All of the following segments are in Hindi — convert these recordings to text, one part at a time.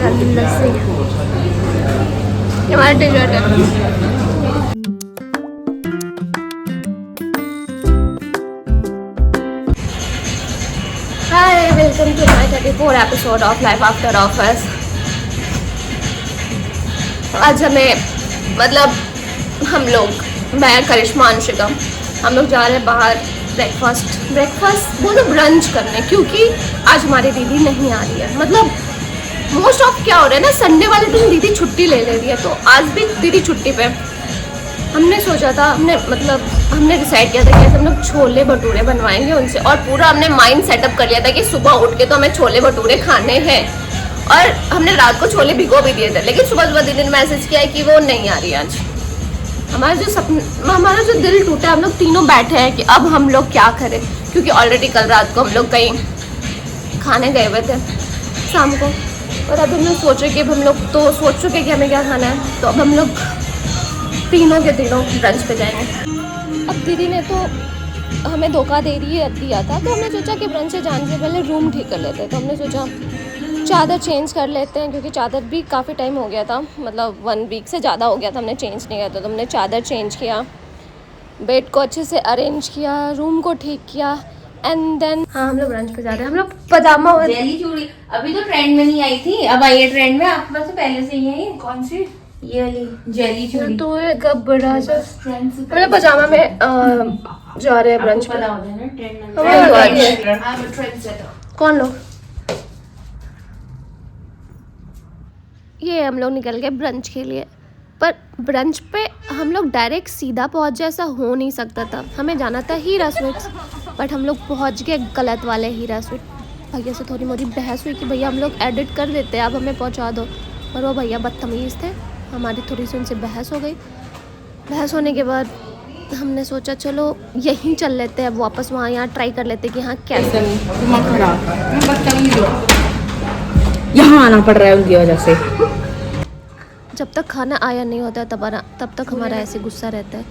लस्सी हमारा डेजर्ट है। Hi, welcome to my 34 episode of life after office. आज हमें हम लोग, मैं करिश्मा अंशिका, हम लोग जा रहे हैं बाहर ब्रेकफास्ट बोलो ब्रंच करने, क्योंकि आज हमारी दीदी नहीं आ रही है। मोस्ट ऑफ क्या हो रहा है ना, संडे वाले दिन दीदी छुट्टी ले रही है, तो आज भी दीदी छुट्टी पे। हमने सोचा था, हमने डिसाइड किया था कि हम लोग छोले भटूरे बनवाएंगे उनसे, और पूरा हमने माइंड सेटअप कर लिया था कि सुबह उठ के तो हमें छोले भटूरे खाने हैं। और हमने रात को छोले भिगो भी दिए थे, लेकिन सुबह दीदी ने मैसेज किया है कि वो नहीं आ रही आज। हमारा जो दिल टूटा, हम लोग तीनों बैठे हैं कि अब हम लोग क्या करें, क्योंकि ऑलरेडी कल रात को हम लोग कहीं खाने गए हुए थे शाम को, और अब हम लोग सोच रहे कि हम लोग तो सोच चुके कि हमें क्या खाना है, तो अब हम लोग तीनों के तीनों ब्रंच पे जाएंगे। अब दीदी ने तो हमें धोखा दिया था, तो हमने सोचा कि ब्रंच से जाने से पहले रूम ठीक कर लेते हैं। तो हमने सोचा चादर चेंज कर लेते हैं, क्योंकि चादर भी काफ़ी टाइम हो गया था, 1 वीक से ज़्यादा हो गया था हमने चेंज नहीं किया था। तो हमने चादर चेंज किया, बेड को अच्छे से अरेंज किया, रूम को ठीक किया, एंड देन हाँ हम लोग ब्रंच पे जा रहे हैं। हम लोग पजामा और जेली चूड़ी अभी तो ट्रेंड में नहीं आई थी, अब आई है ट्रेंड में। आपके पास तो पहले से ही है। कौन सी? ये वाली जेली चूड़ी। तो एक बड़ा सा मतलब पजामा में जा रहे हैं ब्रंच पे। कौन लोग? ये हम लोग निकल गए ब्रंच के लिए, पर ब्रंच पे हम लोग डायरेक्ट सीधा पहुंच जाए ऐसा हो नहीं सकता था। हमें जाना था हीरा स्वीट्स, बट हम लोग पहुंच गए गलत वाले हीरा स्वीट। भैया से थोड़ी मोड़ी बहस हुई कि भैया हम लोग एडिट कर देते हैं, आप हमें पहुंचा दो, और वो भैया बदतमीज़ थे। हमारी थोड़ी सी उनसे बहस हो गई। बहस होने के बाद हमने सोचा चलो यहीं चल लेते हैं, अब वापस वहाँ यहाँ ट्राई कर लेते कि हाँ कैसे। यहाँ आना पड़ रहा है उनकी वजह से। जब तक खाना आया नहीं होता है तब तक हमारा ऐसे गुस्सा रहता है।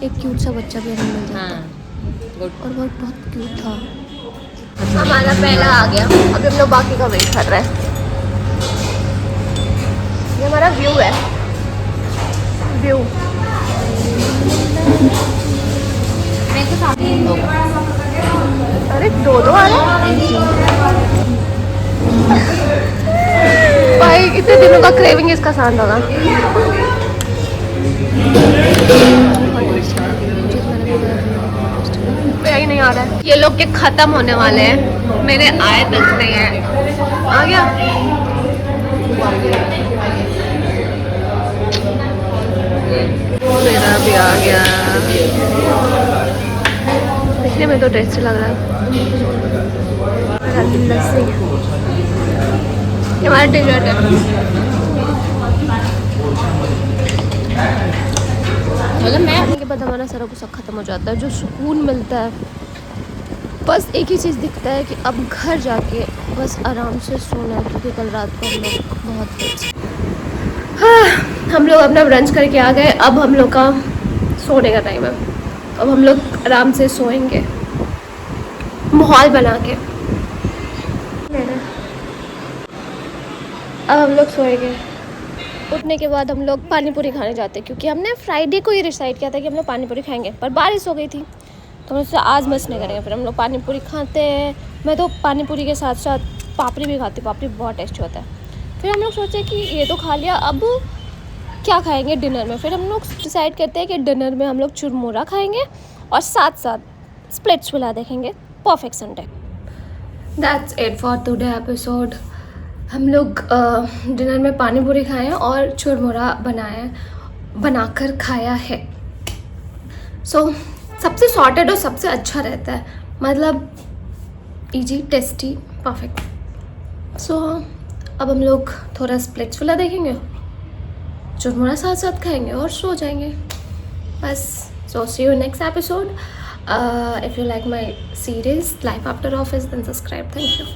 एक क्यूट सा बच्चा भी हमें मिल जाता है, और वो बहुत क्यूट था। हमारा पहला आ गया, अभी हम लोग बाकी का वेट कर रहे हैं। ये हमारा व्यू है, व्यू। अरे दो आ रहे भाई, इतने दिनों का क्रेविंग इसका शांत होगा। यही नहीं आ रहा है, ये लोग के खत्म होने वाले हैं, मेरे आए तक नहीं है। आ गया मेरा भी आ गया। देखने में तो टेस्टी लग रहा है। लस्सी हमारा डेजर्ट है। मैं आने के बाद हमारा सारा गुस्सा ख़त्म हो जाता है, जो सुकून मिलता है। बस एक ही चीज़ दिखता है कि अब घर जाके बस आराम से सोना है, क्योंकि कल रात को हम लोग बहुत हम लोग अपना ब्रंच करके आ गए। अब हम लोग का सोने का टाइम है, अब हम लोग आराम से सोएंगे माहौल बना के। अब हम लोग सोएंगे। उठने के बाद हम लोग पानी पूरी खाने जाते हैं, क्योंकि हमने फ्राइडे को ही डिसाइड किया था कि हम लोग पानी पूरी खाएंगे, पर बारिश हो गई थी, तो हम उससे आज मिस नहीं करेंगे। फिर हम लोग पानी पूरी खाते हैं। मैं तो पानी पूरी के साथ साथ पापड़ी भी खाती हूँ, पापड़ी बहुत टेस्टी होता है। फिर हम लोग सोचे कि ये तो खा लिया, अब क्या खाएंगे डिनर में। फिर हम लोग डिसाइड करते हैं कि डिनर में हम लोग चुरमुरा खाएंगे और साथ साथ स्प्लिट्सविला देखेंगे। Perfect Sunday. That's it for today episode. हम लोग डिनर में पानी पूरी खाए हैं और चुरमुरा बनाकर खाया है। सबसे सॉर्टेड और सबसे अच्छा रहता है, इजी, टेस्टी, परफेक्ट। अब हम लोग थोड़ा स्प्लिट्सविला देखेंगे, चुरमुरा साथ साथ खाएंगे और सो जाएंगे बस। See you next episode. If you like my series life after office, then subscribe. Thank you.